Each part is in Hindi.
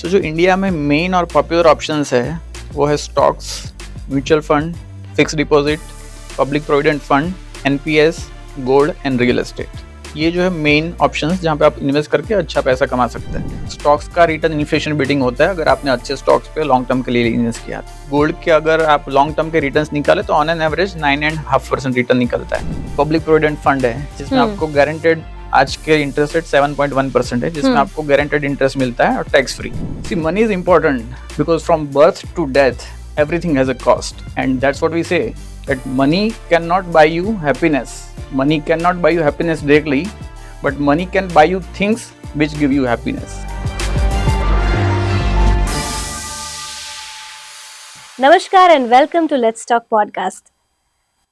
सो जो इंडिया में मेन और पॉपुलर ऑप्शंस है वो है stocks, mutual fund, fix deposit, public provident fund, NPS, gold and real estate. ये जो है मेन ऑप्शंस जहाँ पे आप इन्वेस्ट करके अच्छा पैसा कमा सकते हैं। स्टॉक्स का रिटर्न इन्फ्लेशन बीटिंग होता है अगर आपने अच्छे स्टॉक्स पे लॉन्ग टर्म के लिए इन्वेस्ट किया। गोल्ड के अगर आप लॉन्ग टर्म के रिटर्न्स निकाले तो ऑन एन एवरेज 9.5% रिटर्न निकलता है। पब्लिक प्रोविडेंट फंड है जिसमें आपको गारंटेड आज के इंटरेस्ट रेट 7.1% है, जिसमें आपको गारंटेड इंटरेस्ट मिलता है और tax free. See money is important because from birth to death everything has a cost, and that's what we say, that money cannot buy you happiness. Money cannot buy you happiness directly, but money can buy you things which give you happiness. नमस्कार and welcome to let's talk podcast.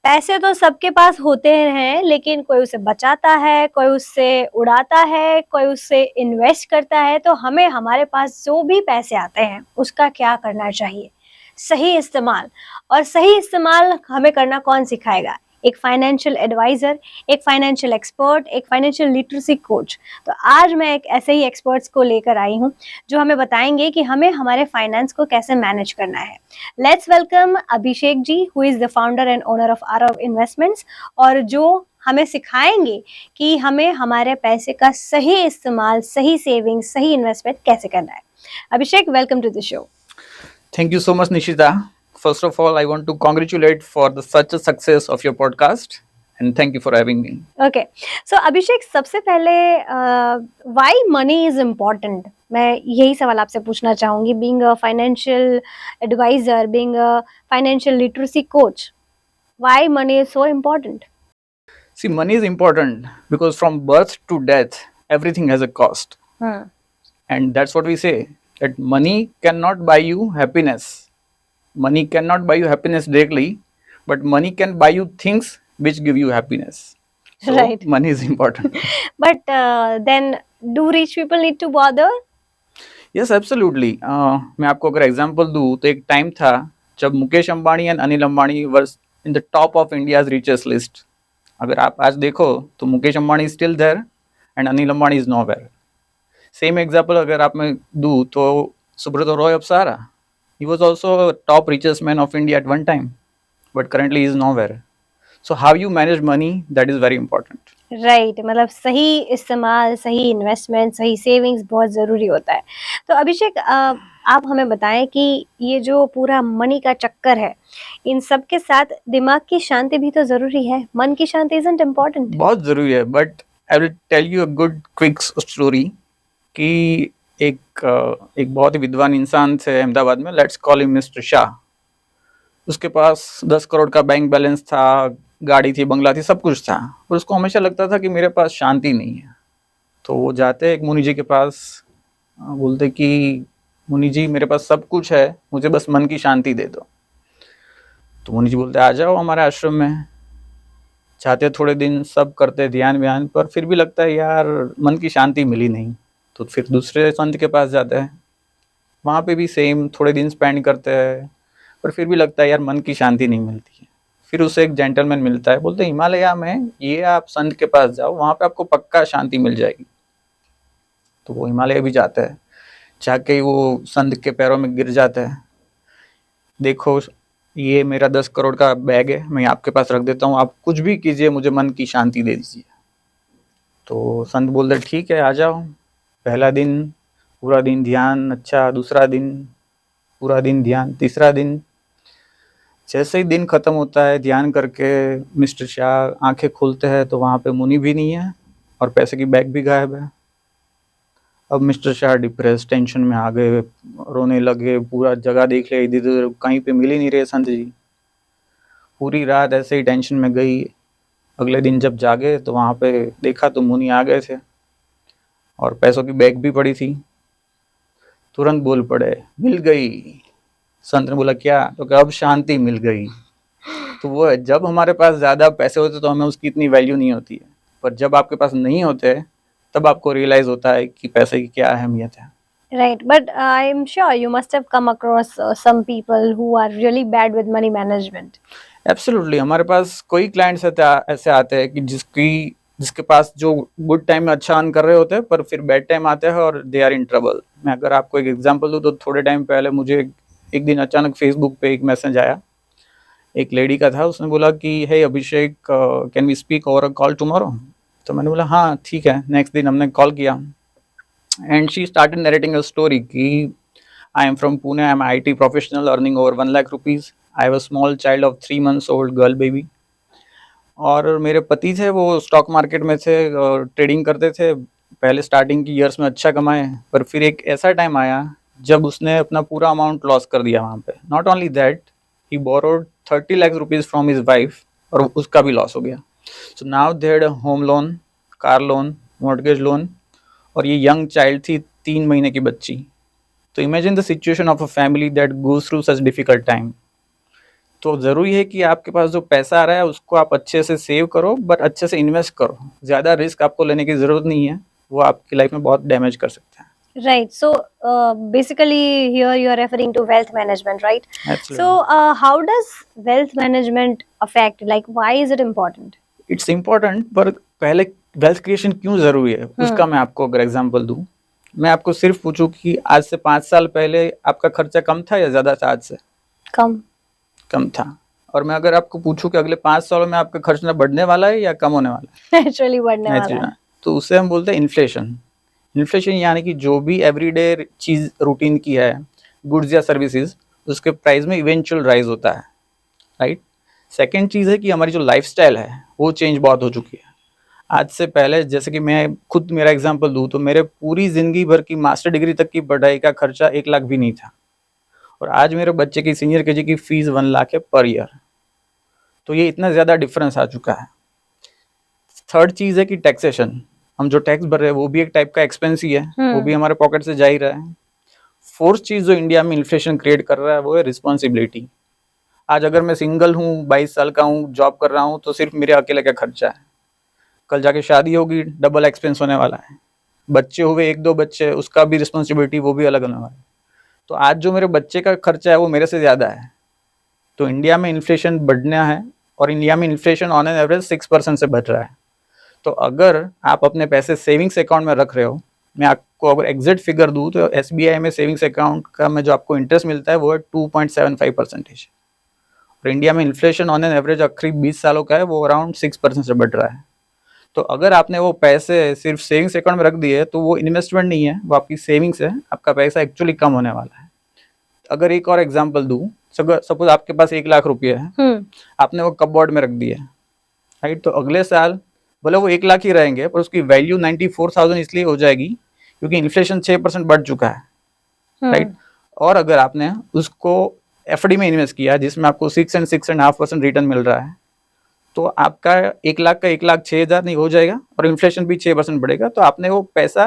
पैसे तो सबके पास होते हैं, लेकिन कोई उसे बचाता है, कोई उससे उड़ाता है, कोई उससे इन्वेस्ट करता है। तो हमें हमारे पास जो भी पैसे आते हैं उसका क्या करना चाहिए? सही इस्तेमाल। और सही इस्तेमाल हमें करना कौन सिखाएगा? एक फाइनेंशियल एडवाइजर, एक फाइनेंशियल एक्सपर्ट, एक फाइनेंशियल लिटरेसी कोच। तो आज मैं एक ऐसे ही एक्सपर्ट्स को लेकर आई हूँ जो हमें बताएंगे कि हमें हमारे फाइनेंस को कैसे मैनेज करना है। Let's welcome Abhishek ji, who is the founder and owner of Aarav investments, और जो हमें सिखाएंगे कि हमें हमारे पैसे का सही इस्तेमाल, सही सेविंग, सही इन्वेस्टमेंट कैसे करना है। Abhishek, welcome to the show. Thank you so much, Nishita. First of all, I want to congratulate for such a success of your podcast, and thank you for having me. Okay, so अभिषेक, सबसे पहले why money is important? मैं यही सवाल आपसे पूछना चाहूँगी। Being a financial advisor, being a financial literacy coach, why money is so important? See, money is important because from birth to death, everything has a cost. And that's what we say, that money cannot buy you happiness. Money cannot buy you happiness directly, but money can buy you things which give you happiness. So, Right. money is important. But then do rich people need to bother? Yes, absolutely. मैं आपको अगर एग्जांपल दूँ तो एक टाइम था जब Mukesh Ambani and Anil Ambani were in the top of India's richest list. अगर आप आज देखो तो Mukesh Ambani is still there and Anil Ambani is nowhere. Same example अगर आप मैं दूँ तो सुब्रतो रॉय अप्सरा, he was also a top richest man of India at one time, but currently he is nowhere. So how you manage money, that is very important. Right, मतलब सही इस्तेमाल, सही इन्वेस्टमेंट, सही सेविंग्स बहुत ज़रूरी होता है। तो अभिषेक, आप हमें बताएं कि ये जो पूरा मनी का चक्कर है, इन सब के साथ दिमाग की शांति भी तो ज़रूरी है। मन की शांति इज़न्ट इम्पोर्टेंट? बहुत ज़रूरी है, but I will tell you a good quick story कि एक बहुत ही विद्वान इंसान थे अहमदाबाद में, let's call him mister Shah. उसके पास 10 करोड़ का बैंक बैलेंस था, गाड़ी थी, बंगला थी, सब कुछ था, पर उसको हमेशा लगता था कि मेरे पास शांति नहीं है। तो वो जाते एक मुनि जी के पास, बोलते कि मुनि जी मेरे पास सब कुछ है, मुझे बस मन की शांति दे दो। तो मुनि जी बोलते आ जाओ हमारे आश्रम में। चाहते थोड़े दिन सब करते ध्यान व्यान, पर फिर भी लगता है यार मन की शांति मिली नहीं। तो फिर दूसरे संत के पास जाते हैं, वहाँ पे भी सेम थोड़े दिन स्पेंड करते हैं, पर फिर भी लगता है यार मन की शांति नहीं मिलती है। फिर उसे एक जेंटलमैन मिलता है, बोलते हिमालय में ये आप संत के पास जाओ, वहाँ पे आपको पक्का शांति मिल जाएगी। तो वो हिमालय भी जाता है, जाके वो संत के पैरों में गिर जाता है, देखो ये मेरा 10 करोड़ का बैग है, मैं आपके पास रख देता हूँ, आप कुछ भी कीजिए, मुझे मन की शांति दे दीजिए। तो संत बोलते ठीक है आ जाओ। पहला दिन पूरा दिन ध्यान, अच्छा दूसरा दिन पूरा दिन ध्यान, तीसरा दिन। जैसे ही दिन खत्म होता है ध्यान करके मिस्टर शाह आंखें खोलते हैं तो वहाँ पे मुनि भी नहीं है और पैसे की बैग भी गायब है। अब मिस्टर शाह डिप्रेस, टेंशन में आ गए, रोने लगे, पूरा जगह देख लिया, इधर कहीं पे मिल ही नहीं रहे संत जी। पूरी रात ऐसे ही टेंशन में गई। अगले दिन जब जागे तो वहाँ पे देखा तो मुनि आ गए थे और पैसों की बैग भी पड़ी थी। तुरंत बोल पड़े मिल गई। संत ने बोला क्या? तो क्या अब शांति मिल गई। तो वो जब हमारे पास ज़्यादा पैसे होते तो हमें उसकी इतनी वैल्यू नहीं होती है, पर जब आपके पास नहीं होते तब आपको रियलाइज होता है कि पैसे की क्या अहमियत है। Right, but I'm sure you must have come across some people who are really bad with money management. Absolutely, हमारे पास कोई क्लाइंट्स ऐसे आते हैं कि जिसकी जिसके पास जो गुड टाइम में अच्छा अर्न कर रहे होते हैं पर फिर बैड टाइम आते हैं और दे आर इन ट्रबल। मैं अगर आपको एक एग्जांपल दूं तो थोड़े टाइम पहले मुझे एक दिन अचानक फेसबुक पे एक मैसेज आया, एक लेडी का था, उसने बोला कि hey Abhishek, can we speak over a call tomorrow. तो मैंने बोला हाँ ठीक है। नेक्स्ट दिन हमने कॉल किया and she started narrating a story कि I am from Pune, I am IT professional earning over 1 lakh rupees, I have a small child of 3 months old girl baby. और मेरे पति थे वो स्टॉक मार्केट में थे, ट्रेडिंग करते थे, पहले स्टार्टिंग की ईयर्स में अच्छा कमाए, पर फिर एक ऐसा टाइम आया जब उसने अपना पूरा अमाउंट लॉस कर दिया वहाँ पे। Not only that, he borrowed 30 lakh rupees from his wife और उसका भी लॉस हो गया। So now they had home loan, car loan, mortgage loan, और ये यंग चाइल्ड थी, 3 महीने की बच्ची। तो imagine the situation of a family that goes through such difficult time. तो ज़रूरी है कि आपके पास जो पैसा आ रहा है उसको आप अच्छे से सेव करो, बट अच्छे से इन्वेस्ट करो। ज़्यादा रिस्क आपको लेने की ज़रूरत नहीं है, वो आपकी लाइफ में बहुत डैमेज कर सकता है। Right. So basically, here you are referring to wealth management, right? Absolutely. So how does wealth management affect? Like, why is it important? It's important, पर पहले वेल्थ क्रिएशन क्यों ज़रूरी है उसका मैं आपको अगर एग्जांपल दूं, मैं आपको सिर्फ पूछूं कि आज से 5 साल पहले आपका खर्चा कम था या ज़्यादा था? आज से कम था। और मैं अगर आपको पूछूं कि अगले 5 सालों में आपका खर्चा बढ़ने वाला है या कम होने वाला है? Naturally बढ़ने वाला है। तो उसे हम बोलते हैं इन्फ्लेशन। इन्फ्लेशन यानी कि जो भी एवरीडे चीज़ रूटीन की है, गुड्स या सर्विसेज, उसके प्राइस में इवेंचुअल राइज होता है, राइट। सेकेंड चीज़ है कि हमारी जो लाइफस्टाइल है वो चेंज बहुत हो चुकी है। आज से पहले, जैसे कि मैं खुद मेरा एग्जांपल दूं, तो मेरे पूरी ज़िंदगी भर की मास्टर डिग्री तक की पढ़ाई का खर्चा 1 लाख भी नहीं था, और आज मेरे बच्चे की सीनियर केजी की फीस 1 लाख है पर ईयर। तो ये इतना ज़्यादा डिफरेंस आ चुका है। थर्ड चीज़ है कि टैक्सेशन, हम जो टैक्स भर रहे हैं वो भी एक टाइप का एक्सपेंस ही है, वो भी हमारे पॉकेट से जा ही रहा है। फोर्थ चीज़ जो इंडिया में इन्फ्लेशन क्रिएट कर रहा है वो है रिस्पॉन्सिबिलिटी। आज अगर मैं सिंगल हूँ, 22 साल का हूँ, जॉब कर रहा हूँ, तो सिर्फ मेरे अकेले का खर्चा है। कल जाके शादी होगी, डबल एक्सपेंस होने वाला है। बच्चे हुए 1-2 बच्चे, उसका भी रिस्पॉन्सिबिलिटी वो भी अलग होने वाला है। तो आज जो मेरे बच्चे का खर्चा है वो मेरे से ज़्यादा है। तो इंडिया में इन्फ्लेशन बढ़ना है, और इंडिया में इन्फ्लेशन ऑन एन एवरेज 6% से बढ़ रहा है। तो अगर आप अपने पैसे सेविंग्स अकाउंट में रख रहे हो, मैं आपको अगर एग्जैक्ट फिगर दूँ तो SBI में सेविंग्स अकाउंट का में जो आपको इंटरेस्ट मिलता है वो है 2.75%। और इंडिया में इन्फ्लेशन ऑन एन एवरेज आखिरी 20 सालों का है, वो अराउंड 6% से बढ़ रहा है। तो अगर आपने वो पैसे सिर्फ सेविंग्स अकाउंट में रख दिए तो वो इन्वेस्टमेंट नहीं है, वो आपकी सेविंग्स है, आपका पैसा एक्चुअली कम होने वाला है। अगर एक और एग्जांपल दूं, सपोज आपके पास 1 लाख रुपये है, आपने वो कपबोर्ड में रख दिए, राइट। तो अगले साल भले वो 1 लाख ही रहेंगे, पर उसकी वैल्यू 94,000 इसलिए हो जाएगी क्योंकि इन्फ्लेशन 6% बढ़ चुका है, राइट। और अगर आपने उसको FD में इन्वेस्ट किया जिसमें आपको 6 and 6.5% रिटर्न मिल रहा है, तो आपका 1 लाख का 1,06,000 नहीं हो जाएगा, और इन्फ्लेशन भी 6% बढ़ेगा। तो आपने वो पैसा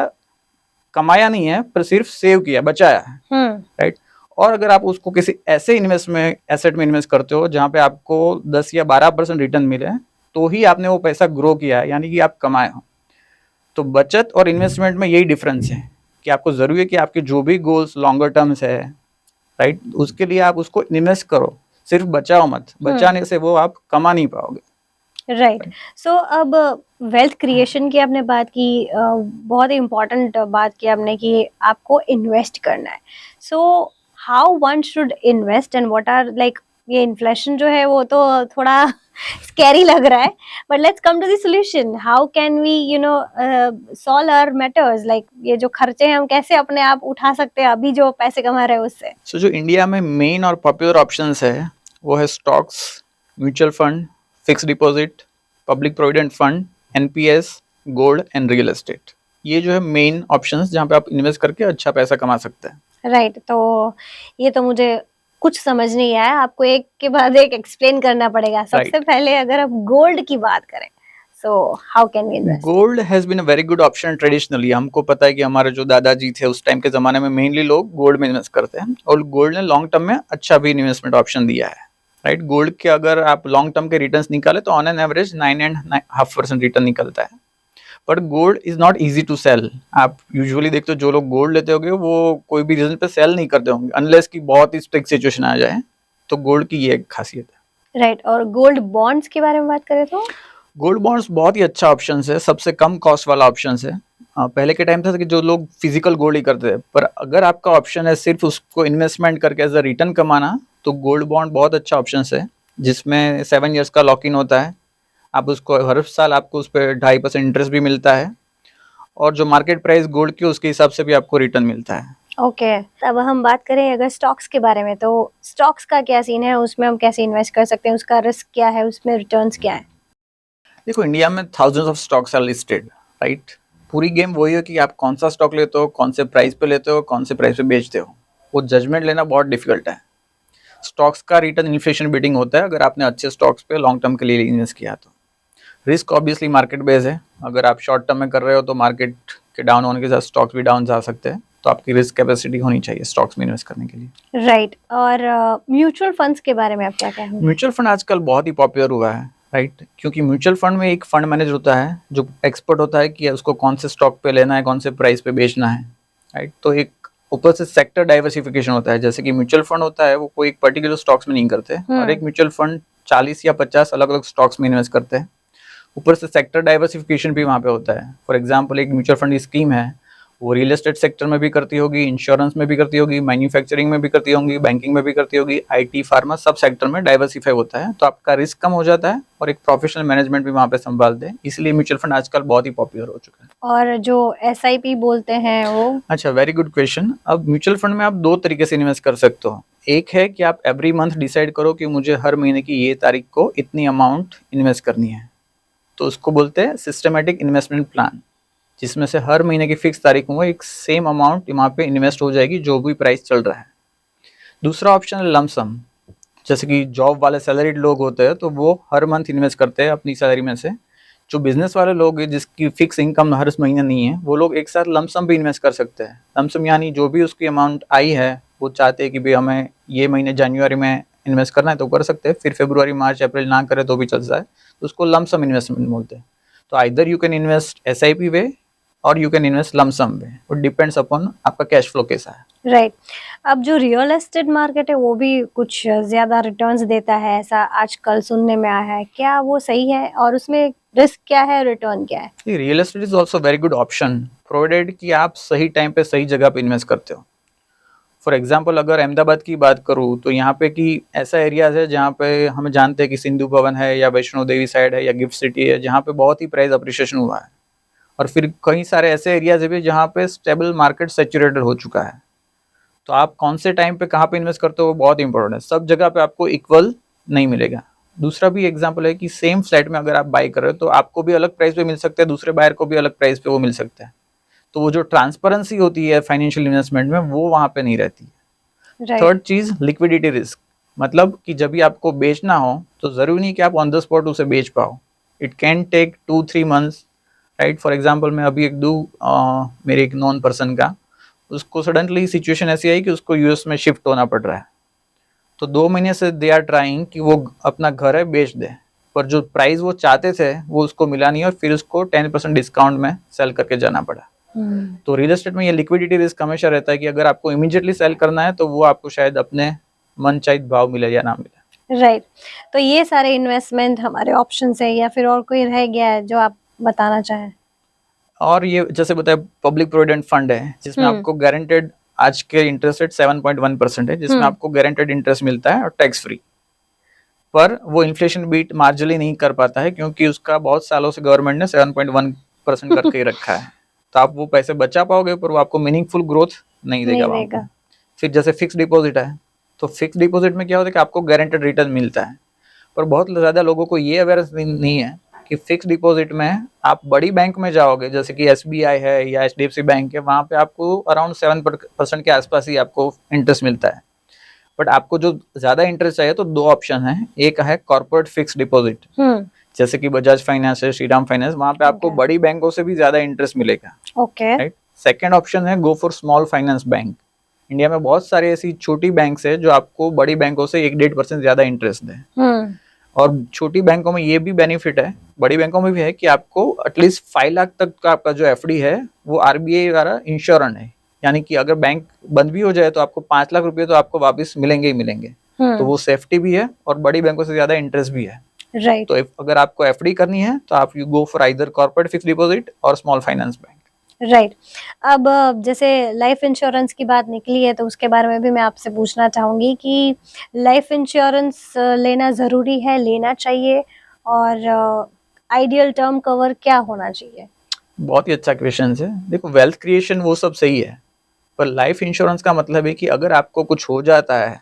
कमाया नहीं है, पर सिर्फ सेव किया, बचाया है, राइट। और अगर आप उसको किसी ऐसे एसेट में इन्वेस्ट करते हो जहाँ पे आपको 10 या 12% रिटर्न मिले, तो ही आपने वो पैसा ग्रो किया है, यानी कि आप कमाए हो। तो बचत और इन्वेस्टमेंट में यही डिफरेंस है कि आपको ज़रूरी है कि आपके जो भी गोल्स लॉन्गर टर्म्स है, राइट, उसके लिए आप उसको इन्वेस्ट करो, सिर्फ बचाओ मत। बचाने से वो आप कमा नहीं पाओगे, राइट। सो अब वेल्थ क्रिएशन की आपने बात की, बहुत ही इम्पोर्टेंट बात की आपने कि आपको इन्वेस्ट करना है। So how one should invest and what are like, ये इन्फ्लेशन जो है वो तो थोड़ा स्कैरी लग रहा है, but let's come to the solution. How can we solve our matters, like ये जो खर्चे हैं हम कैसे अपने आप उठा सकते हैं अभी जो पैसे कमा रहे हैं उससे। सो जो इंडिया में मेन और पॉपुलर ऑप्शंस है वो है stocks, mutual fund, fix deposit, public provident fund, NPS, gold and real estate. ये जो है मेन ऑप्शंस जहाँ पे आप इन्वेस्ट करके अच्छा पैसा कमा सकते हैं, राइट। तो ये तो मुझे कुछ समझ नहीं आया, आपको एक के बाद एक एक्सप्लेन करना पड़ेगा। सबसे पहले अगर आप गोल्ड की बात करें, so how can we invest? Gold has been a very good option traditionally. हमको पता है कि हमारे जो दादाजी थे उस टाइम के ज़माने में मेनली लोग गोल्ड में इन्वेस्ट करते हैं, और गोल्ड ने लॉन्ग टर्म में अच्छा भी इन्वेस्टमेंट ऑप्शन दिया है, राइट। गोल्ड के अगर आप लॉन्ग टर्म के रिटर्न्स निकाले तो ऑन एन एवरेज 9.5% रिटर्न निकलता है। But gold is not easy to sell. आप यूजुअली देखते हो जो लोग गोल्ड लेते होंगे वो कोई भी रीजन पे सेल नहीं करते होंगे, अनलेस की बहुत ही स्ट्रिक्ट सिचुएशन आ जाए। तो गोल्ड की ये एक खासियत है, राइट। और गोल्ड बॉन्ड्स के बारे में बात करें तो गोल्ड बॉन्ड्स बहुत ही अच्छा ऑप्शन है, सबसे कम कॉस्ट वाला ऑप्शन है। पहले के टाइम था कि जो लोग फिजिकल गोल्ड ही करते थे, पर अगर आपका ऑप्शन है सिर्फ उसको इन्वेस्टमेंट करके एज अ रिटर्न कमाना, तो गोल्ड बॉन्ड बहुत अच्छा ऑप्शन है, जिसमें 7 years का लॉक इन होता है। आप उसको हर साल आपको उस पर 2.5% इंटरेस्ट भी मिलता है, और जो मार्केट प्राइस गोल्ड की उसके हिसाब से भी आपको रिटर्न मिलता है। ओके, अब हम बात करें अगर स्टॉक्स के बारे में, तो स्टॉक्स का क्या सीन है, उसमें हम कैसे इन्वेस्ट कर सकते हैं, उसका रिस्क क्या है, उसमें रिटर्न्स क्या है? देखो, इंडिया में thousands of stocks are listed, right. पूरी गेम वही है कि आप कौन सा स्टॉक लेते हो, कौन से प्राइस पे लेते हो, कौन से प्राइस पे बेचते हो। वो जजमेंट लेना बहुत डिफिकल्ट है। स्टॉक्स का रिटर्न इन्फ्लेशन बीटिंग होता है अगर आपने अच्छे स्टॉक्स पे लॉन्ग टर्म के लिए इन्वेस्ट किया तो। रिस्क ऑब्वियसली मार्केट बेस है, अगर आप शॉर्ट टर्म में कर रहे हो तो मार्केट के डाउन होने के साथ स्टॉक्स भी डाउन जा सकते हैं, तो आपकी रिस्क कैपेसिटी होनी चाहिए स्टॉक्स में इन्वेस्ट करने के लिए। राइट, और म्यूचुअल फंड्स के बारे में आप क्या कहेंगे? म्यूचुअल फंड आजकल बहुत ही पॉपुलर हुआ है, राइट, क्योंकि म्यूचुअल फंड में एक फंड मैनेजर होता है जो एक्सपर्ट होता है कि उसको कौन से स्टॉक पे लेना है, कौन से प्राइस पे बेचना है, राइट। तो एक ऊपर से सेक्टर डाइवर्सिफिकेशन होता है, जैसे कि म्यूचुअल फंड होता है वो कोई एक पर्टिकुलर स्टॉक्स में नहीं करते, और एक म्यूचुअल फंड 40 या 50 अलग अलग स्टॉक्स में इन्वेस्ट करते हैं। ऊपर से सेक्टर डाइवर्सिफिकेशन भी वहाँ पे होता है। फॉर एग्जांपल, एक म्यूचुअल फंड की स्कीम है, वो रियल एस्टेट सेक्टर में भी करती होगी, इंश्योरेंस में भी करती होगी, मैन्युफैक्चरिंग में भी करती होगी, बैंकिंग में भी करती होगी, आईटी, फार्मा, सब सेक्टर में डाइवर्सिफाई होता है, तो आपका रिस्क कम हो जाता है और एक प्रोफेशनल मैनेजमेंट भी वहाँ पे संभालते हैं। इसलिए म्यूचुअल फंड आजकल बहुत ही पॉपुलर हो चुका है। और जो SIP बोलते हैं वो? अच्छा, वेरी गुड क्वेश्चन। अब म्यूचुअल फंड में आप दो तरीके से इन्वेस्ट कर सकते हो। एक है कि आप एवरी मंथ डिसाइड करो कि मुझे हर महीने की ये तारीख को इतनी अमाउंट इन्वेस्ट करनी है, तो उसको बोलते हैं सिस्टमेटिक इन्वेस्टमेंट प्लान, जिसमें से हर महीने की फिक्स तारीख को एक सेम अमाउंट वहाँ पे इन्वेस्ट हो जाएगी जो भी प्राइस चल रहा है। दूसरा ऑप्शन है लमसम, जैसे कि जॉब वाले सैलरीड लोग होते हैं तो वो हर मंथ इन्वेस्ट करते हैं अपनी सैलरी में से। जो बिजनेस वाले लोग हैं जिसकी फिक्स इनकम हर महीने नहीं है, वो लोग एक साथ लमसम भी इन्वेस्ट कर सकते हैं। लमसम यानी जो भी उसकी अमाउंट आई है, वो चाहते हैं कि भाई हमें ये महीने जनवरी में इन्वेस्ट करना है तो कर सकते हैं, फिर फरवरी, मार्च, अप्रैल ना करे तो भी चल जाए, तो उसको लमसम इन्वेस्टमेंट बोलते हैं। तो either you can invest SIP वे और यू कैन इन्वेस्ट लमसम वे, वो डिपेंड्स अपॉन आपका कैश फ्लो कैसा है। राइट, अब जो रियल एस्टेट मार्केट है वो भी कुछ ज्यादा रिटर्न्स देता है, ऐसा आजकल सुनने में आया है, क्या वो सही है, और उसमें रिस्क क्या है, रिटर्न क्या है? Real estate is also very good option, provided कि आप सही टाइम पे सही जगह पे इन्वेस्ट करते हो। फॉर एग्जाम्पल, अगर अहमदाबाद की बात करूँ तो यहाँ पे कि ऐसा एरियाज है जहाँ पे हम जानते हैं कि सिंधु भवन है, या वैष्णो देवी साइड है, या गिफ्ट सिटी है, जहाँ पे बहुत ही प्राइस अप्रिशिएशन हुआ है। और फिर कई सारे ऐसे एरियाज है भी जहाँ पे स्टेबल मार्केट सेचुरेटेड हो चुका है। तो आप कौन से टाइम पे कहाँ पे इन्वेस्ट करते हो वो बहुत इंपॉर्टेंट है, सब जगह पे आपको इक्वल नहीं मिलेगा। दूसरा भी एग्जाम्पल है कि सेम फ्लैट में अगर आप बाई कर रहे हो तो आपको भी अलग प्राइस पे मिल सकता है, दूसरे बायर को भी अलग प्राइस पे वो मिल सकता है। तो वो जो ट्रांसपेरेंसी होती है फाइनेंशियल इन्वेस्टमेंट में, वो वहाँ पे नहीं रहती है। थर्ड चीज, लिक्विडिटी रिस्क, मतलब कि जब भी आपको बेचना हो तो जरूरी नहीं कि आप ऑन द स्पॉट उसे बेच पाओ, it can take 2-3 months, right. For example, मैं अभी एक मेरे एक नॉन पर्सन का, उसको सडनली सिचुएशन ऐसी आई कि उसको US में शिफ्ट होना पड़ रहा है, तो 2 महीने से दे आर ट्राइंग कि वो अपना घर है बेच दे, पर जो प्राइस वो चाहते थे वो उसको मिला नहीं, और फिर उसको 10% डिस्काउंट में सेल करके जाना पड़ा। तो रियल एस्टेट में ये लिक्विडिटी रिस्क हमेशा रहता है कि अगर आपको इमीडिएटली सेल करना है तो वो आपको शायद अपने मनचाहित भाव मिले या ना मिले। राइट, तो ये सारे इन्वेस्टमेंट हमारे ऑप्शंस है, या फिर और कोई रह गया है जो आप बताना चाहें? और ये जैसे बताया, पब्लिक प्रोविडेंट फंड है जिसमें आपको गारंटेड, आज के इंटरेस्ट रेट 7.1% है, जिसमें आपको गारंटेड इंटरेस्ट मिलता है और टैक्स फ्री। पर वो इन्फ्लेशन बीट मार्जिनली नहीं कर पाता है, क्योंकि उसका बहुत सालों से गवर्नमेंट ने 7.1% करके ही रखा है। तो आप वो पैसे बचा पाओगे पर वो आपको मीनिंगफुल ग्रोथ नहीं देगा। फिर जैसे फिक्स डिपॉजिट है, तो फिक्स डिपॉजिट में क्या होता है कि आपको गारंटेड रिटर्न मिलता है, पर बहुत ज़्यादा लोगों को ये अवेयरनेस नहीं है कि फिक्स डिपॉजिट में आप बड़ी बैंक में जाओगे, जैसे कि SBI है या HDFC बैंक है, वहाँ पे आपको अराउंड 7% के आसपास ही आपको इंटरेस्ट मिलता है। बट आपको जो ज़्यादा इंटरेस्ट चाहिए तो 2 ऑप्शन है, एक है कॉर्पोरेट फिक्स डिपॉजिट, जैसे कि बजाज फाइनेंस है, श्रीराम फाइनेंस, वहाँ पे आपको बड़ी बैंकों से भी ज़्यादा इंटरेस्ट मिलेगा। राइट। सेकेंड ऑप्शन है go for small finance bank. India में बहुत सारी ऐसी छोटी बैंक्स है जो आपको बड़ी बैंकों से 1-1.5% ज़्यादा इंटरेस्ट दें। और छोटी बैंकों में ये भी बेनिफिट है, बड़ी बैंकों में भी है, कि आपको एटलीस्ट 5 लाख तक का आपका जो FD है वो RBI द्वारा इंश्योरेंस है, यानी कि अगर बैंक बंद भी हो जाए तो आपको 5 लाख रुपए तो आपको वापस मिलेंगे ही मिलेंगे। तो वो सेफ्टी भी है और बड़ी बैंकों से ज्यादा इंटरेस्ट भी है। राइट तो अगर आपको एफडी करनी है तो आप you go for either corporate fix deposit और स्मॉल फाइनेंस बैंक। राइट। अब जैसे लाइफ इंश्योरेंस की बात निकली है तो उसके बारे में भी मैं आपसे पूछना चाहूंगी कि लाइफ इंश्योरेंस लेना ज़रूरी है, लेना चाहिए, और आइडियल टर्म कवर क्या होना चाहिए? बहुत ही अच्छा क्वेश्चन है। देखो, वेल्थ क्रिएशन वो सब सही है, पर लाइफ इंश्योरेंस का मतलब है कि अगर आपको कुछ हो जाता है,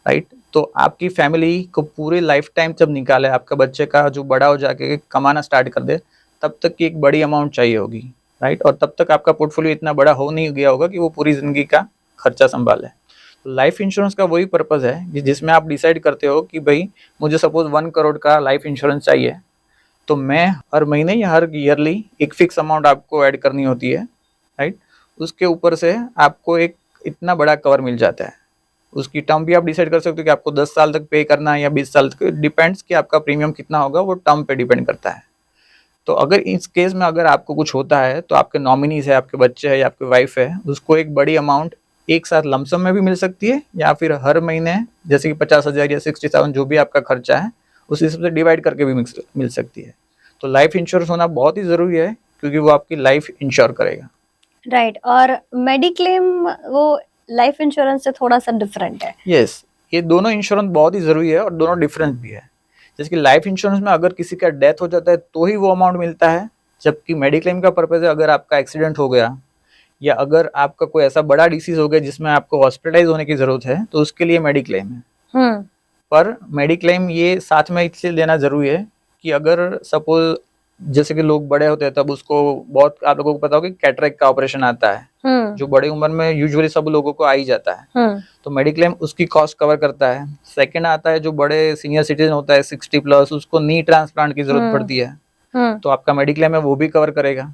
राइट, तो आपकी फैमिली को पूरे लाइफ टाइम जब निकाले, आपका बच्चे का जो बड़ा हो जाके कमाना स्टार्ट कर दे, तब तक की एक बड़ी अमाउंट चाहिए होगी, राइट, और तब तक आपका पोर्टफोलियो इतना बड़ा हो नहीं गया होगा कि वो पूरी जिंदगी का खर्चा संभाले। तो लाइफ इंश्योरेंस का वही पर्पज है कि जिसमें आप डिसाइड करते हो कि भाई मुझे सपोज 1 करोड़ का लाइफ इंश्योरेंस चाहिए, तो मैं हर महीने या हर ईयरली एक फिक्स अमाउंट आपको ऐड करनी होती है, राइट। उसके ऊपर से आपको एक इतना बड़ा कवर मिल जाता है। उसकी टर्म भी आप डिसाइड कर सकते हो कि आपको 10 साल तक पे करना है या 20 साल तक, डिपेंड्स कि आपका प्रीमियम कितना होगा, वो टर्म पे डिपेंड करता है। तो अगर इस केस में अगर आपको कुछ होता है तो आपके नॉमिनीज है, आपके बच्चे है या आपकी वाइफ है, उसको एक बड़ी अमाउंट एक साथ लमसम में भी मिल सकती है, या फिर हर महीने जैसे कि 50,000 या 67 जो भी आपका खर्चा है उस हिसाब से डिवाइड करके भी मिल सकती है। तो लाइफ इंश्योरेंस होना बहुत ही ज़रूरी है क्योंकि वो आपकी लाइफ इंश्योर करेगा। राइट। और मेडिक्लेम वो लाइफ इंश्योरेंस से थोड़ा सा डिफरेंट है। यस, ये दोनों इंश्योरेंस बहुत ही ज़रूरी है और दोनों डिफरेंट भी है। जैसे कि लाइफ इंश्योरेंस में अगर किसी का डेथ हो जाता है तो ही वो अमाउंट मिलता है, जबकि मेडिक्लेम का पर्पज़ है अगर आपका एक्सीडेंट हो गया या अगर आपका कोई ऐसा बड़ा डिसीज हो गया जिसमें आपको हॉस्पिटलाइज होने की ज़रूरत है, तो उसके लिए मेडिक्लेम है। पर मेडिक्लेम ये साथ में इसलिए लेना ज़रूरी है कि अगर सपोज जैसे कि लोग बड़े होते हैं तब उसको बहुत, आप लोगों को पता होगा कि कैटरेक्ट का ऑपरेशन आता है जो बड़ी उम्र में यूजुअली सब लोगों को आ ही जाता है, तो मेडिक्लेम उसकी कॉस्ट कवर करता है। सेकंड आता है जो बड़े सीनियर सिटीजन होता है 60+, उसको नी ट्रांसप्लांट की जरूरत पड़ती है, तो आपका मेडिक्लेम है वो भी कवर करेगा।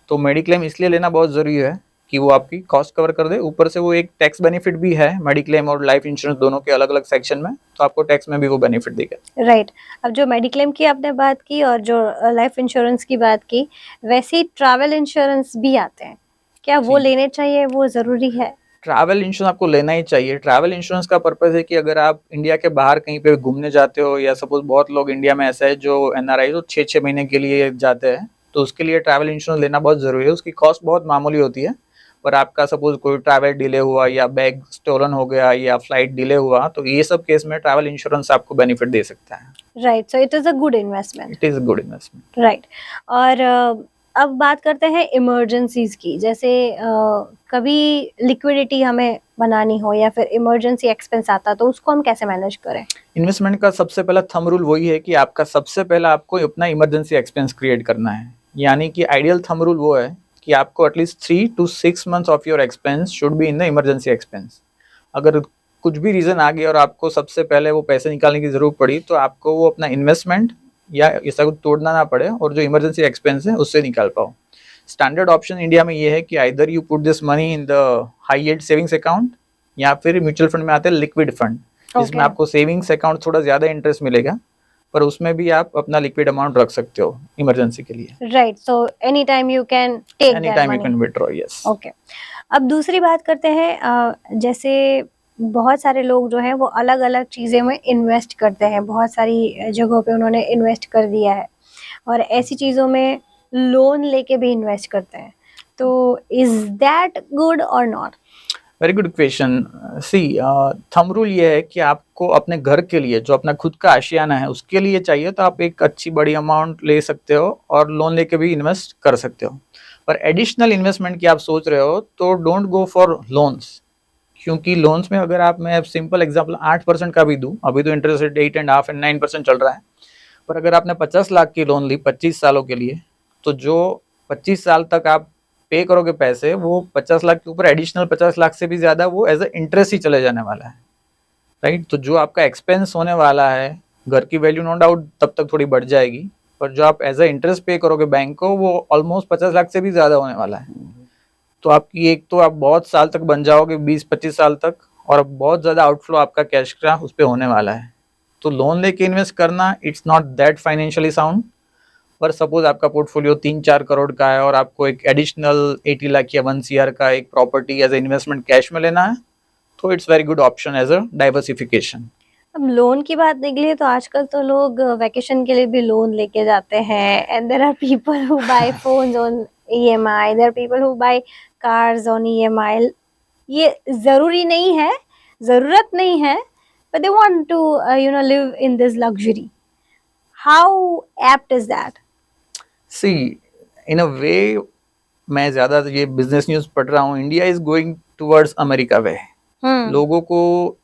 तो मेडिक्लेम इसलिए लेना बहुत जरूरी है कि वो आपकी कॉस्ट कवर कर दे, ऊपर से वो एक टैक्स बेनिफिट भी है मेडिक्लेम और लाइफ इंश्योरेंस दोनों के अलग अलग सेक्शन में, तो आपको टैक्स में भी वो बेनिफिट देगा। राइट। अब जो मेडिक्लेम की आपने बात की और जो लाइफ इंश्योरेंस की बात की, वैसे ही ट्रैवल इंश्योरेंस भी आते हैं, क्या वो लेने चाहिए, वो जरूरी है? ट्रैवल इंश्योरेंस आपको लेना ही चाहिए। ट्रैवल इंश्योरेंस का पर्पस है कि अगर आप इंडिया के बाहर कहीं पे घूमने जाते हो, या सपोज बहुत लोग इंडिया में ऐसा है जो एनआरआई जो 6-6 महीने के लिए जाते हैं, तो उसके लिए ट्रैवल इंश्योरेंस लेना बहुत ज़रूरी है। उसकी कॉस्ट बहुत मामूली होती है, पर आपका सपोज कोई ट्रैवल डिले हुआ या बैग स्टोलन हो गया या फ्लाइट डिले हुआ, तो ये सब केस में ट्रैवल इंश्योरेंस आपको बेनिफिट दे सकता है। Right, so it is a good investment. It is a good investment. Right. और अब बात करते हैं इमरजेंसीज की। जैसे कभी लिक्विडिटी हमें बनानी हो या फिर इमरजेंसी एक्सपेंस आता तो उसको हम कैसे मैनेज करें? इन्वेस्टमेंट का सबसे पहला थंब रूल वही है कि आपका सबसे पहला आपको अपना इमरजेंसी एक्सपेंस क्रिएट करना है। यानी कि आइडियल थंब रूल वो है कि आपको at least 3 to 6 months of your expense should be in the emergency expense. अगर कुछ भी रीज़न आ गया और आपको सबसे पहले वो पैसे निकालने की ज़रूरत पड़ी, तो आपको वो अपना इन्वेस्टमेंट या ऐसा कुछ तोड़ना ना पड़े और जो इमरजेंसी एक्सपेंस है उससे निकाल पाओ। स्टैंडर्ड ऑप्शन इंडिया में ये है कि either you put this money in the high yield savings account, या फिर म्यूचुअल फंड में आते हैं लिक्विड फंड, जिसमें आपको सेविंग्स अकाउंट थोड़ा ज़्यादा इंटरेस्ट मिलेगा, पर उसमें भी आप अपना लिक्विड अमाउंट रख सकते हो इमरजेंसी के लिए। Right, so any time you can take any that time you money. Can withdraw, yes. Okay. अब दूसरी बात करते हैं, जैसे बहुत सारे लोग जो हैं वो अलग अलग चीज़ें में इन्वेस्ट करते हैं, बहुत सारी जगहों पे उन्होंने इन्वेस्ट कर दिया है, और ऐसी चीज़ों में लोन लेके भी इन्वेस्ट करते हैं, तो इज दैट गुड और नॉट? Very good question. See, thumb rule ये है कि आपको अपने घर के लिए जो अपना खुद का आशियाना है उसके लिए चाहिए तो आप एक अच्छी बड़ी अमाउंट ले सकते हो और लोन लेके भी इन्वेस्ट कर सकते हो। पर एडिशनल इन्वेस्टमेंट की आप सोच रहे हो तो डोंट गो फॉर लोन्स, क्योंकि लोन्स में अगर आप, मैं सिंपल एग्जांपल 8% का भी दूं, अभी तो इंटरेस्ट रेट 8.5 and 9% चल रहा है, पर अगर आपने 50 लाख की लोन ली 25 सालों के लिए, तो जो 25 साल तक आप पे करोगे पैसे, वो 50 लाख के ऊपर एडिशनल 50 लाख से भी ज़्यादा वो एज ए इंटरेस्ट ही चले जाने वाला है, राइट। तो जो आपका एक्सपेंस होने वाला है, घर की वैल्यू नो डाउट तब तक थोड़ी बढ़ जाएगी, पर जो आप एज ए इंटरेस्ट पे करोगे बैंक को, वो ऑलमोस्ट 50 लाख से भी ज़्यादा होने वाला है। तो आपकी एक तो आप बहुत साल तक बन जाओगे, 20-25 साल तक, और बहुत ज़्यादा आउटफ्लो आपका कैश का उस पर होने वाला है। तो लोन लेके इन्वेस्ट करना it's not that financially sound. पर सपोज आपका पोर्टफोलियो 3-4 करोड़ का है और आपको एक एडिशनल 80 लाख या 1 CR का एक property as a investment cash में लेना है, तो it's very good option as a diversification. अब लोन की बात निकली तो आजकल तो लोग वैकेशन के लिए भी लोन लेके जाते हैं and there are people who buy phones on EMI, there are people who buy cars on EMI. ये जरूरी नहीं है, जरूरत नहीं है, but they want to live in this luxury. How apt is that? सी इन अ वे, मैं ज़्यादा ये बिजनेस न्यूज़ पढ़ रहा हूँ, India is going towards America way. लोगों को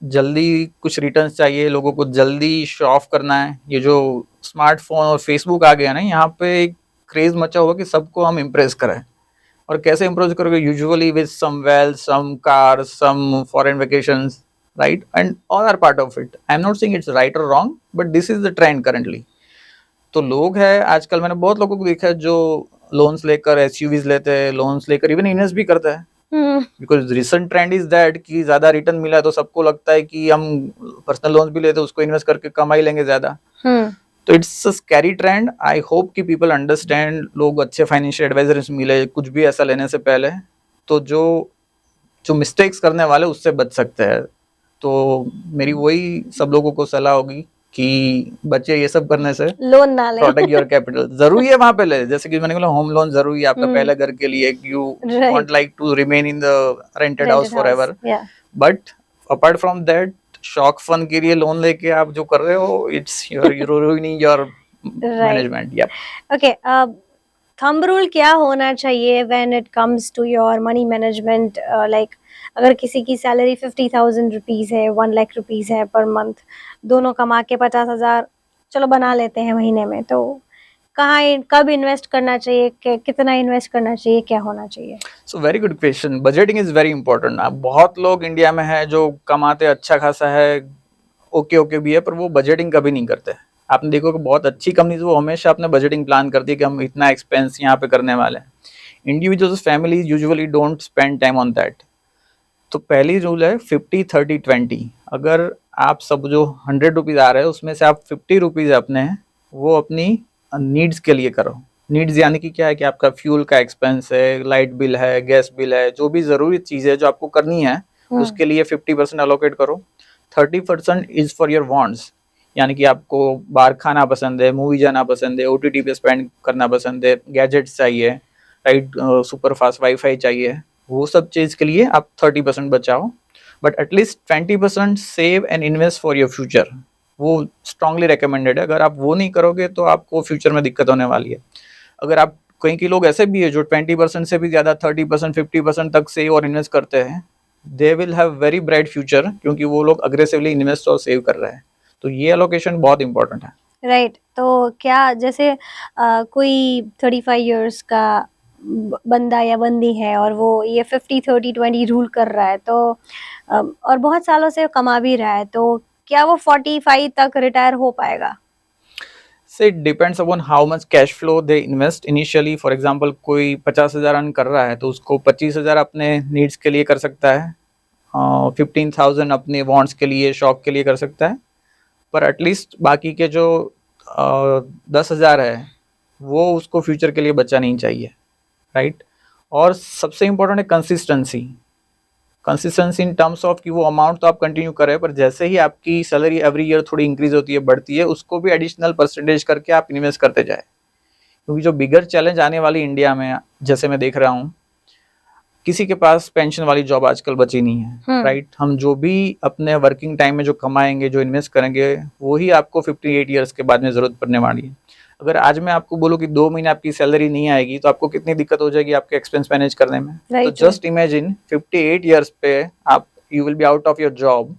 जल्दी कुछ रिटर्न्स चाहिए, लोगों को जल्दी शो ऑफ करना है। ये जो स्मार्टफोन और फेसबुक आ गया ना, यहाँ पे एक क्रेज मचा हुआ कि सबको हम इम्प्रेस करें। और कैसे इम्प्रेस करोगे? Usually with some wealth, some car, some foreign vacations, right? And all are part of it. I am not saying it's right और wrong, but this is the trend currently. तो लोग हैं आजकल, मैंने बहुत लोगों को देखा है जो लोन्स लेकर एसयूवीज लेते हैं, लोन्स लेकर इवन इन्वेस्ट भी करते हैं। Because recent trend is that कि ज्यादा रिटर्न मिला है तो सबको लगता है कि हम पर्सनल लोन्स भी लेते हैं, उसको इन्वेस्ट करके कमाई लेंगे ज्यादा। तो it's a scary trend. I hope कि पीपल अंडरस्टैंड, लोग अच्छे फाइनेंशियल एडवाइजर्स मिले कुछ भी ऐसा लेने से पहले, तो जो जो मिस्टेक्स करने वाले उससे बच सकते हैं। तो मेरी वही सब लोगों को सलाह होगी कि बच्चे ये सब करने से लोन ना ले। Protect your capital. जरूरी है वहां पे ले, जैसे कि मैंने बोला होम लोन जरूरी है आपका पहले घर के लिए, you want like to remain in the rented house forever. But apart from that, शौक फन के लिए लोन लेके आप जो कर रहे हो, इट्स रूइनिंग योर मैनेजमेंट। या ओके, थंब रूल क्या होना चाहिए when it comes to your money management? Like अगर किसी की सैलरी 50,000 रुपीज़ है, 1 लाख रुपीज़ है पर मंथ, दोनों कमा के 50,000 चलो बना लेते हैं महीने में, तो कहाँ कब इन्वेस्ट करना चाहिए, कितना इन्वेस्ट करना चाहिए, क्या होना चाहिए? So very good question. Budgeting is very important. अब बहुत लोग इंडिया में है जो कमाते अच्छा खासा है, ओके भी है, पर वो बजटिंग कभी नहीं करते। आपने देखो कि बहुत अच्छी कंपनीज वो हमेशा अपने बजटिंग प्लान करती है कि हम इतना एक्सपेंस यहाँ पे करने वाले हैं। Individuals, families usually don't spend time on that. तो पहली रूल है 50-30-20। अगर आप सब जो 100 रुपीज़ आ रहे हैं उसमें से आप 50 रुपीज़ अपने हैं वो अपनी नीड्स के लिए करो। नीड्स यानी कि क्या है कि आपका फ्यूल का एक्सपेंस है, लाइट बिल है, गैस बिल है, जो भी ज़रूरी चीज़ है जो आपको करनी है उसके लिए 50% अलोकेट करो। 30% इज़ फॉर योर वांट्स, यानी कि आपको बाहर खाना पसंद है, मूवी जाना पसंद है, OTT पे स्पेंड करना पसंद है, गैजेट्स चाहिए, राइट, सुपर फास्ट वाईफाई चाहिए, वो सब चीज़ के लिए आप 30% बचाओ। But at least 20% save and invest for your future. वो स्ट्रांगली रिकमेंडेड है। अगर आप वो नहीं करोगे तो आपको फ्यूचर में दिक्कत होने वाली है। अगर आप, कई लोग ऐसे भी है जो 20% से भी ज़्यादा 30%, 50% तक सेव और इन्वेस्ट करते हैं, they will have very bright future, क्योंकि वो लोग अग्रेसिवली इन्वेस्ट और सेव कर रहे हैं। तो ये एलोकेशन बहुत इंपॉर्टेंट है। राइट। तो क्या जैसे कोई 35 इयर्स का बंदा या बंदी है और वो ये 50-30-20 रूल कर रहा है, तो और बहुत सालों से कमा भी रहा है, तो क्या वो 45 तक रिटायर हो पाएगा? से it depends upon how much cash flow they invest initially. For example कोई 50,000 अर्न कर रहा है तो उसको 25,000 अपने नीड्स के लिए कर सकता है, 15,000 अपने वांट्स के लिए, शौक के लिए कर सकता है। पर एटलीस्ट बाकी के जो 10,000 है वो उसको फ्यूचर के लिए बचा नहीं चाहिए, राइट। और सबसे इम्पोर्टेंट है consistency. Consistency in terms of कि वो अमाउंट तो आप कंटिन्यू करें, पर जैसे ही आपकी सैलरी एवरी ईयर थोड़ी इंक्रीज होती है, बढ़ती है, उसको भी एडिशनल परसेंटेज करके आप इन्वेस्ट करते जाए। क्योंकि जो बिगर चैलेंज आने वाली इंडिया में, जैसे मैं देख रहा हूँ, किसी के पास पेंशन वाली जॉब आजकल बची नहीं है, राइट। हम जो भी अपने वर्किंग टाइम में जो कमाएंगे, जो इन्वेस्ट करेंगे, वही आपको 58 ईयर्स के बाद में ज़रूरत पड़ने वाली है। अगर आज मैं आपको बोलूँ कि 2 महीने आपकी सैलरी नहीं आएगी तो आपको कितनी दिक्कत हो जाएगी आपके एक्सपेंस मैनेज करने में। तो जस्ट इमेजिन 58 ईयर्स पे आप, you will be out of your job,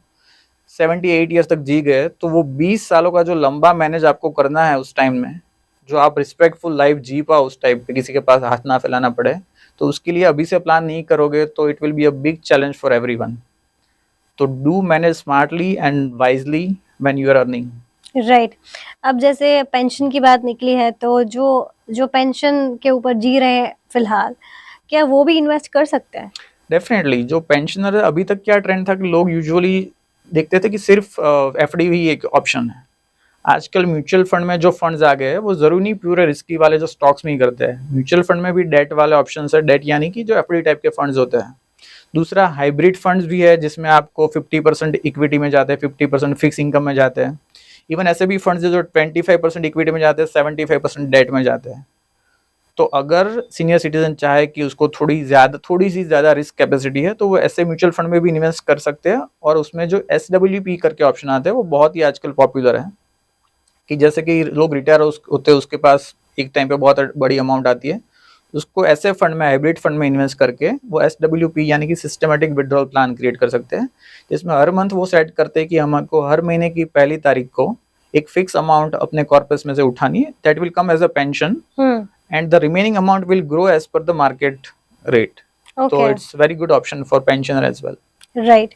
78 years तक जी गए, तो वो 20 सालों का जो लंबा मैनेज आपको करना है उस टाइम में, जो आप रिस्पेक्टफुल लाइफ जी पाओ उस टाइम पे, किसी के पास हाथ ना फैलाना पड़े, तो उसके लिए अभी से प्लान नहीं करोगे तो it will be a big challenge for everyone. तो do manage smartly and wisely when you are earning. Right. अब जैसे पेंशन की बात निकली है, तो जो पेंशन के ऊपर जी रहे हैं फिलहाल, क्या वो भी इन्वेस्ट कर सकते हैं? डेफिनेटली। जो पेंशनर है, अभी तक क्या ट्रेंड था कि लोग यूजुअली देखते थे कि सिर्फ FD ही एक ऑप्शन है। आजकल म्यूचुअल फंड में जो फंड्स आ गए हैं वो जरूरी नहीं पूरे रिस्की वाले जो स्टॉक्स में ही करते हैं। म्यूचुअल फंड में भी डेट वाले ऑप्शन है। डेट यानी कि जो FD टाइप के फंड्स होते हैं, दूसरा हाइब्रिड फंड्स भी है जिसमें आपको 50% इक्विटी में जाते हैं, 50% फिक्स इनकम में जाते हैं। इवन ऐसे भी फंड्स है जो 25% इक्विटी में जाते हैं, 75% डेट में जाते हैं। तो अगर सीनियर सिटीजन चाहे कि उसको थोड़ी सी ज़्यादा रिस्क कैपेसिटी है तो वो ऐसे म्यूचुअल फंड में भी इन्वेस्ट कर सकते हैं। और उसमें जो SWP करके ऑप्शन आते हैं वो बहुत ही आजकल पॉपुलर है, कि जैसे कि लोग रिटायर होते हैं, उसके पास एक टाइम पे बहुत बड़ी अमाउंट आती है, उसको ऐसे फंड में, हाइब्रिड फंड में इन्वेस्ट करके वो SWP यानी कि सिस्टमेटिक विड्रॉल प्लान क्रिएट कर सकते हैं, जिसमें हर मंथ वो सेट करते हैं कि हमको हर महीने की पहली तारीख को एक फिक्स अमाउंट अपने कॉर्पस में से उठानी है, that will come as a pension and the remaining amount will grow as per the market rate. So Okay. it's very good option for pensioner as well. Right.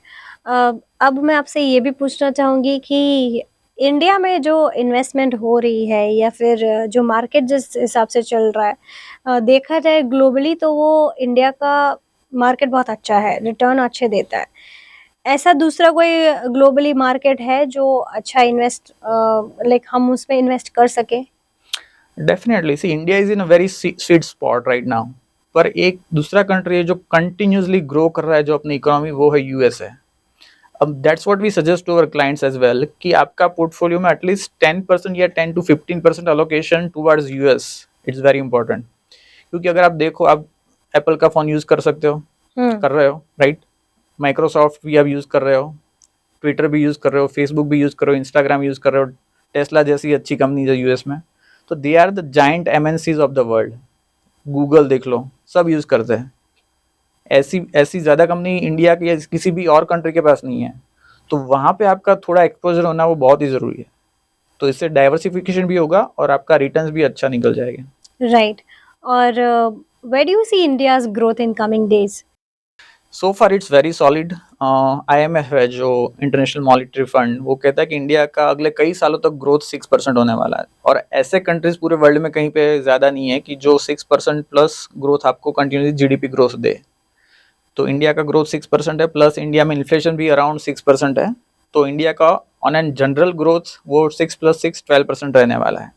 अब मैं आपसे ये भी पूछना चाहूंगी कि इंडिया में जो इन्वेस्टमेंट हो रही है या फिर जो मार्केट जिस हिसाब से चल रहा है, देखा जाए ग्लोबली तो वो इंडिया का मार्केट बहुत अच्छा है, रिटर्न अच्छे देता है। ऐसा दूसरा कोई ग्लोबली मार्केट है जो अच्छा इन्वेस्ट लाइक हम उसमें इन्वेस्ट कर सके? Definitely. See, India is in a very sweet spot right now. पर एक दूसरा कंट्री है जो कंटिन्यूसली ग्रो कर रहा है जो अपनी इकोनॉमी, वो है यूएस है। अब that's what we suggest to our clients as well, कि आपका पोर्टफोलियो में एटलीस्ट 10% या 10 to 15% allocation towards US, it's very important. क्योंकि अगर आप देखो, आप एप्पल का फोन यूज कर सकते हो, कर रहे हो, राइट? माइक्रोसॉफ्ट भी आप यूज कर रहे हो, ट्विटर भी यूज कर रहे हो, फेसबुक भी यूज कर रहे हो, इंस्टाग्राम यूज कर रहे हो, टेस्ला जैसी अच्छी कंपनी है यूएस में। तो they are the giant MNCs of the world. Google देख लो, सब यूज करते हैं। ऐसी ज़्यादा कंपनी इंडिया की या किसी भी और कंट्री के पास नहीं है। तो वहाँ पे आपका थोड़ा एक्सपोजर होना वो बहुत ही ज़रूरी है। तो इससे डाइवर्सिफिकेशन भी होगा और आपका रिटर्न्स भी अच्छा निकल जाएगा। राइट। और where do you see India's growth in coming days? So far it's very solid. IMF है जो इंटरनेशनल मॉनिटरी फंड, वो कहता है कि इंडिया का अगले कई सालों तक ग्रोथ 6% होने वाला है। और ऐसे कंट्रीज पूरे वर्ल्ड में कहीं पे ज़्यादा नहीं है कि जो 6% प्लस ग्रोथ आपको कंटिन्यूसली GDP ग्रोथ दे। तो इंडिया का ग्रोथ 6% है, प्लस इंडिया में इन्फ्लेशन भी अराउंड 6% है। तो इंडिया का ऑन एन जनरल ग्रोथ वो 6 + 6 12% रहने वाला है।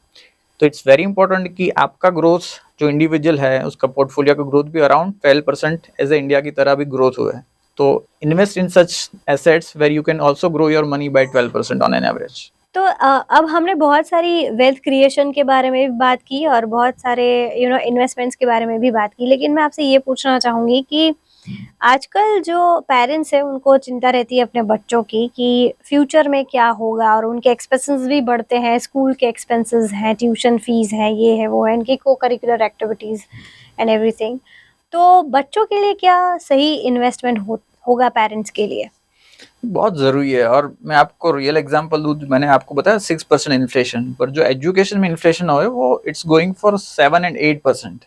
तो इट्स वेरी इंपॉर्टेंट कि आपका ग्रोथ जो इंडिविजुअल है उसका पोर्टफोलियो का ग्रोथ भी अराउंड 12% एज ए इंडिया की तरह भी ग्रोथ हुआ है। तो invest in such assets where you can also grow your money by 12% on an average. तो अब हमने बहुत सारी वेल्थ क्रिएशन के बारे में भी बात की और बहुत सारे इन्वेस्टमेंट्स के बारे में भी बात की, लेकिन मैं आपसे ये पूछना चाहूँगी कि आजकल जो पेरेंट्स हैं उनको चिंता रहती है अपने बच्चों की कि फ्यूचर में क्या होगा, और उनके एक्सपेंसेस भी बढ़ते हैं, स्कूल के एक्सपेंसेस हैं, ट्यूशन फीस है, ये है वो है, इनकी को करिकुलर एक्टिविटीज़ एंड एवरीथिंग। तो बच्चों के लिए क्या सही इन्वेस्टमेंट होगा पेरेंट्स के लिए? बहुत ज़रूरी है। और मैं आपको रियल एग्जांपल दूँ, मैंने आपको बताया 6% इन्फ्लेशन, पर जो एजुकेशन में इन्फ्लेशन हो है वो it's going for 7 and 8%,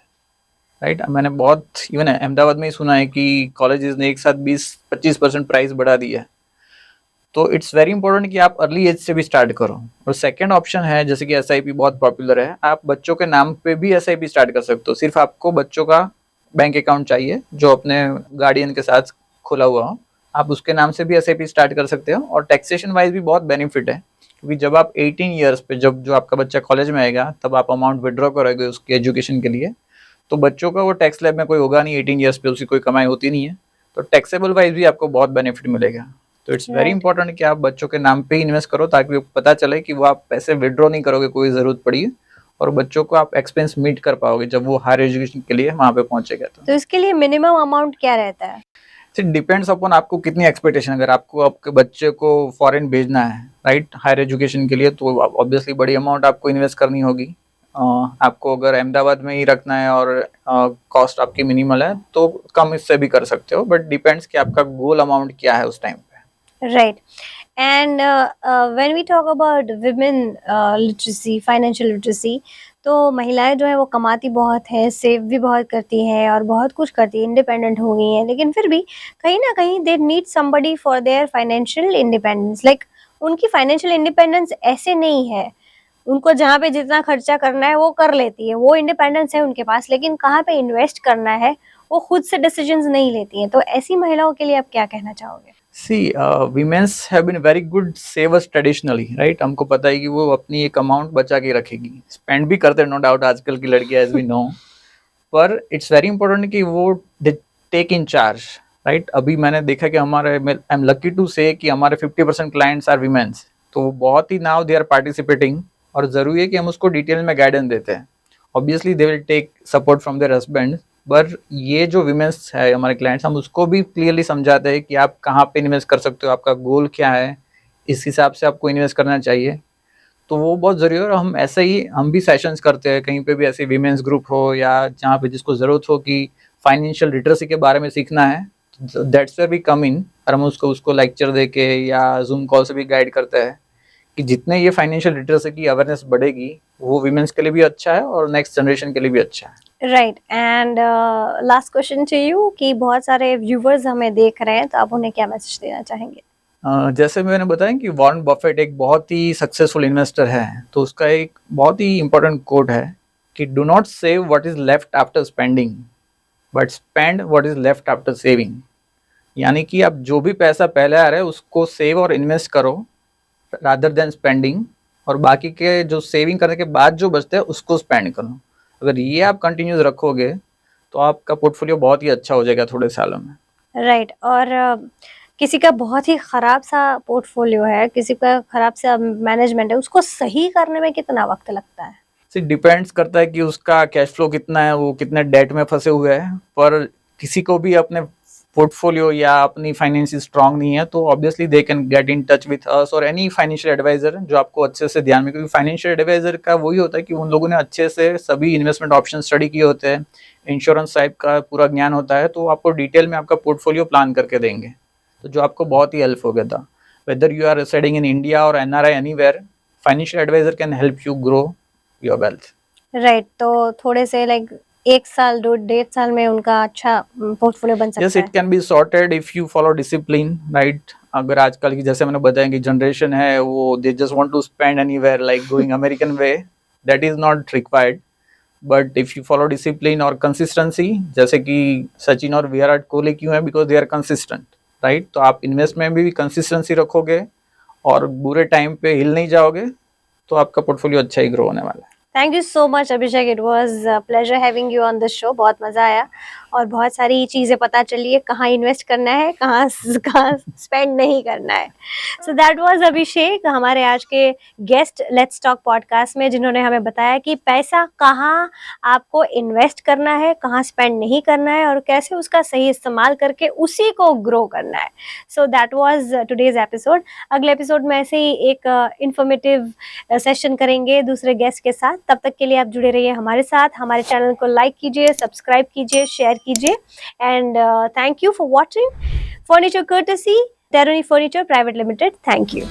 right? मैंने बहुत इवन अहमदाबाद में ही सुना है कि कॉलेजेस ने एक साथ 20-25% प्राइस बढ़ा दिया है। तो इट्स वेरी इंपॉर्टेंट कि आप अर्ली एज से भी स्टार्ट करो। और सेकंड ऑप्शन है जैसे कि SIP बहुत पॉपुलर है, आप बच्चों के नाम पे भी SIP स्टार्ट कर सकते हो। सिर्फ आपको बच्चों का बैंक अकाउंट चाहिए जो अपने गार्डियन के साथ खुला हुआ हो, आप उसके नाम से भी SIP स्टार्ट कर सकते हो। और टैक्सेशन वाइज भी बहुत बेनिफिट है, क्योंकि जब आप 18 ईयर्स पे, जब जो आपका बच्चा कॉलेज में आएगा, तब आप अमाउंट विड्रॉ करोगे उसके एजुकेशन के लिए, तो बच्चों का वो टैक्स स्लैब में कोई होगा नहीं, 18 ईयर्स पे उसकी कोई कमाई होती नहीं है, तो टैक्सेबल वाइज भी आपको बहुत बेनिफिट मिलेगा। तो इट्स वेरी Right. इंपॉर्टेंट कि आप बच्चों के नाम पे ही इन्वेस्ट करो, ताकि पता चले कि वो आप पैसे विड्रॉ नहीं करोगे कोई ज़रूरत पड़ी, और बच्चों को आप एक्सपेंस मीट कर पाओगे जब वो हायर एजुकेशन के लिए वहाँ पे पहुंचेगा। तो इसके लिए मिनिमम अमाउंट क्या रहता है? इट डिपेंड्स अपॉन आपको कितनी एक्सपेक्टेशन। अगर आपको आपके बच्चे को फॉरेन भेजना है, राइट, हायर एजुकेशन के लिए, तो ऑब्वियसली बड़ी अमाउंट आपको इन्वेस्ट करनी होगी। आपको अगर अहमदाबाद में ही रखना है और कॉस्ट आपकी मिनिमल है तो कम इससे भी कर सकते हो, बट डिपेंड्स कि आपका गोल अमाउंट क्या है उस टाइम पे। Right. And when we talk about women literacy, financial literacy, तो महिलाएं जो है वो कमाती बहुत है, सेव भी बहुत करती हैं और बहुत कुछ करती है, इंडिपेंडेंट हो गई हैं, लेकिन फिर भी कहीं ना कहीं they need somebody for their financial independence. Like उनकी फाइनेंशियल इंडिपेंडेंस ऐसे नहीं है, उनको जहाँ पे जितना खर्चा करना है वो कर लेती है, वो इंडिपेंडेंस है उनके पास, लेकिन कहाँ पे इन्वेस्ट करना है वो खुद से डिसीजंस नहीं लेती हैं। तो ऐसी महिलाओं के लिए आप क्या कहना चाहोगे? See women's have been very good savers traditionally, right? हमको पता है कि वो अपनी एक अमाउंट बचा के रखेगी, स्पेंड भी करते हैं नो डाउट आजकल की लड़कियां, एज वी नो। पर इट्स वेरी इंपॉर्टेंट कि वो टेक इन चार्ज, राइट। अभी मैंने देखा कि हमारे, आई एम लकी टू से कि हमारे 50% क्लाइंट्स आर वीमेंस, तो बहुत ही नाउ दे आर पार्टिसिपेटिंग, और ज़रूरी है कि हम उसको डिटेल में गाइडेंस देते हैं। Obviously they will take support from their husband, पर ये जो वीमेंस है हमारे क्लाइंट्स, हम उसको भी क्लियरली समझाते हैं कि आप कहाँ पे इन्वेस्ट कर सकते हो, आपका गोल क्या है, इस हिसाब से आपको इन्वेस्ट करना चाहिए। तो वो बहुत ज़रूरी है। और हम ऐसे ही, हम भी सेशंस करते हैं कहीं पे भी, ऐसे वीमेंस ग्रुप हो या जहाँ पे जिसको ज़रूरत हो कि फाइनेंशियल लिटरेसी के बारे में सीखना है, दैट्स वेयर वी कम इन। और हम उसको लेक्चर दे के या जूम कॉल से भी गाइड करते हैं कि जितने ये फाइनेंशियल लिटरेसी की अवेयरनेस बढ़ेगी, वो वीमेंस के लिए भी अच्छा है और नेक्स्ट जनरेशन के लिए भी अच्छा है। Right. And last question to you कि बहुत सारे व्यूवर्स हमें देख रहे हैं, तो आप उन्हें क्या मैसेज देना चाहेंगे? जैसे मैंने बताया कि वॉरेन बफेट एक बहुत ही सक्सेसफुल इन्वेस्टर है, तो उसका एक बहुत ही इंपॉर्टेंट कोट है कि do not save what is left after spending, but spend what is left after saving. यानी कि आप जो भी पैसा पहले आ रहा है उसको सेव और इन्वेस्ट करो रादर देन स्पेंडिंग, और बाकी के जो सेविंग करने के बाद जो बचते हैं उसको स्पेंड करो। अगर ये आप कंटिन्यूस रखोगे तो आपका पोर्टफोलियो बहुत ही अच्छा हो जाएगा थोड़े सालों में। राइट। और किसी का बहुत ही खराब सा पोर्टफोलियो है, किसी का खराब सा मैनेजमेंट है, उसको सही करने में कितना वक्त लगता है? डिपेंड्स करता है कि उसका कैश फ्लो कितना है, वो कितने डेट में फंसे हुए हैं। पर किसी को भी अपने पोर्टफोलियो या अपनी फाइनेंस स्ट्रांग नहीं है, तो obviously they can get in touch with us और एनी फाइनेंशियल एडवाइजर जो आपको अच्छे से ध्यान में, क्योंकि फाइनेंशियल एडवाइजर का वही होता है कि उन लोगों ने अच्छे से सभी इन्वेस्टमेंट ऑप्शन स्टडी किए होते हैं, इंश्योरेंस टाइप का पूरा ज्ञान होता है, तो आपको डिटेल में आपका पोर्टफोलियो प्लान करके देंगे, तो जो आपको बहुत ही हेल्प होगा था। Whether you are residing in India और NRI anywhere, financial advisor can help you grow your wealth. Right. तो थोड़े से लाइक 1 साल 2 1.5 साल में उनका अच्छा पोर्टफोलियो बन यस, सकता इट है। Can be sorted if you follow discipline, right. अगर आजकल की, जैसे मैंने बताया कि जनरेशन है वो they just want to spend anywhere like going American way, that is not required. But if you follow discipline और कंसिस्टेंसी, जैसे कि सचिन और विराट कोहली क्यों है, because they are consistent, right. तो आप इन्वेस्टमेंट में भी कंसिस्टेंसी रखोगे और बुरे टाइम पे हिल नहीं जाओगे, तो आपका पोर्टफोलियो अच्छा ही ग्रो होने वाला है। Thank you so much Abhishek, it was pleasure having you on this show. बहुत मज़ा आया और बहुत सारी चीज़ें पता चली है, कहाँ इन्वेस्ट करना है, कहाँ कहाँ स्पेंड नहीं करना है। सो दैट वाज अभिषेक, हमारे आज के गेस्ट लेट्स टॉक पॉडकास्ट में, जिन्होंने हमें बताया कि पैसा कहाँ आपको इन्वेस्ट करना है, कहाँ स्पेंड नहीं करना है और कैसे उसका सही इस्तेमाल करके उसी को ग्रो करना है। So that was today's episode. अगले एपिसोड में ऐसे ही एक इंफॉर्मेटिव सेशन करेंगे दूसरे गेस्ट के साथ। तब तक के लिए आप जुड़े रहिए हमारे साथ। हमारे चैनल को लाइक कीजिए, सब्सक्राइब कीजिए, शेयर कीजिए। And thank you for watching furniture courtesy Teroni Furniture Private Limited. Thank you.